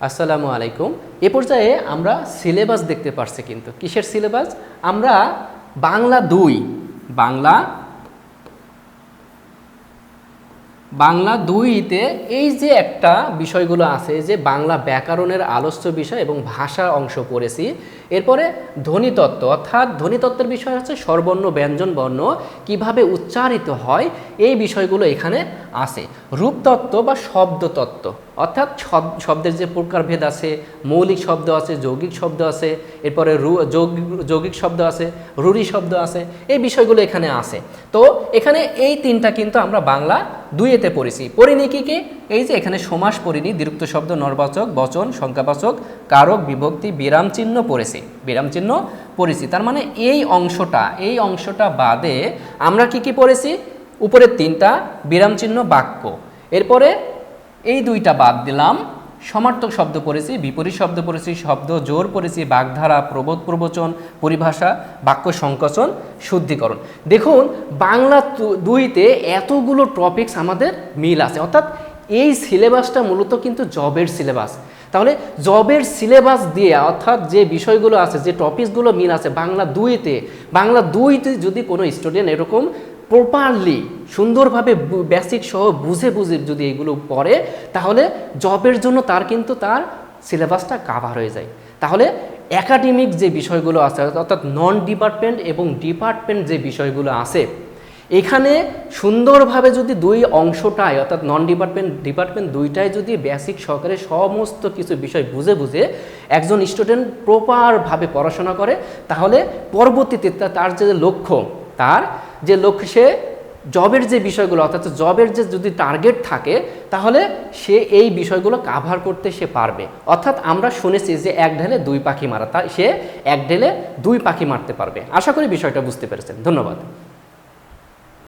আসসালামু আলাইকুম। এ পর্যায়ে আমরা সিলেবাস দেখতে পারছি, কিন্তু কিসের সিলেবাস? আমরা বাংলা 2 বাংলা 2তে এই যে একটা বিষয়গুলো আছে, যে বাংলা ব্যাকরণের আলোচ্য বিষয় এবং ভাষা অংশ পড়েছি। এরপরে ধ্বনিতত্ত্ব, অর্থাৎ ধ্বনিতত্ত্বের বিষয় হচ্ছে স্বরবর্ণ ব্যঞ্জন বর্ণ কিভাবে উচ্চারিত হয়, এই বিষয়গুলো এখানে আছে। রূপতত্ত্ব বা শব্দতত্ত্ব, অর্থাৎ শব্দের যে প্রকারভেদ আছে, মৌলিক শব্দ আছে, যৌগিক শব্দ আছে, এরপরে যৌগিক শব্দ আছে, রুড়ি শব্দ আছে, এই বিষয়গুলো এখানে আছে। তো এখানে এই তিনটা কিন্তু আমরা বাংলা 2-তে পড়েছি। পড়িনি কি কি? এই যে এখানে সমাস পড়িনি, দ্বিরুক্ত শব্দ, নরবাচক, বচন, সংখ্যাবাচক, কারক, বিভক্তি, বিরাম চিহ্ন পড়েছি, বিরাম চিহ্ন পড়েছি। তার মানে এই অংশটা বাদে আমরা কি কি পড়েছি? উপরের 3টা বিরাম চিহ্ন বাক্য, এরপরে এই 2টা বাদ দিলাম, সমার্থক শব্দ পড়েছি, বিপরীত শব্দ পড়েছি, শব্দ জোর পড়েছি, বাগধারা, প্রবোধ, প্রবচন, পরিভাষা, বাক্য সংকোচন, শুদ্ধিকরণ। দেখুন বাংলা 2তে এতগুলো টপিকস আমাদের মিল আছে, অর্থাৎ এই সিলেবাসটা মূলত কিন্তু জবের সিলেবাস। তাহলে জবের সিলেবাস দিয়ে, অর্থাৎ যে বিষয়গুলো আছে, যে টপিকসগুলো মিল আছে বাংলা 2তে যদি কোনো স্টুডেন্ট এরকম প্রপারলি সুন্দরভাবে বেসিক সহ বুঝে যদি এগুলো পড়ে, তাহলে জবের জন্য তার সিলেবাসটা কাভার হয়ে যায়। তাহলে একাডেমিক যে বিষয়গুলো আছে, অর্থাৎ নন ডিপার্টমেন্ট এবং ডিপার্টমেন্ট যে বিষয়গুলো আছে, এখানে সুন্দরভাবে যদি 2 অংশটায়, অর্থাৎ নন ডিপার্টমেন্ট 2টায় যদি বেসিক সহকারে সমস্ত কিছু বিষয় বুঝে একজন স্টুডেন্ট প্রপারভাবে পড়াশোনা করে, তাহলে পরবর্তীতে তার যে লক্ষ্য সে জবের যে বিষয়গুলো, অর্থাৎ জবের যে যদি টার্গেট থাকে, তাহলে সে এই বিষয়গুলো কাভার করতে সে পারবে। অর্থাৎ আমরা শুনেছি যে 1 ঢেলে 2 পাখি মারা, সে 1 ঢেলে 2 পাখি মারতে পারবে। আশা করি বিষয়টা বুঝতে পেরেছেন। ধন্যবাদ।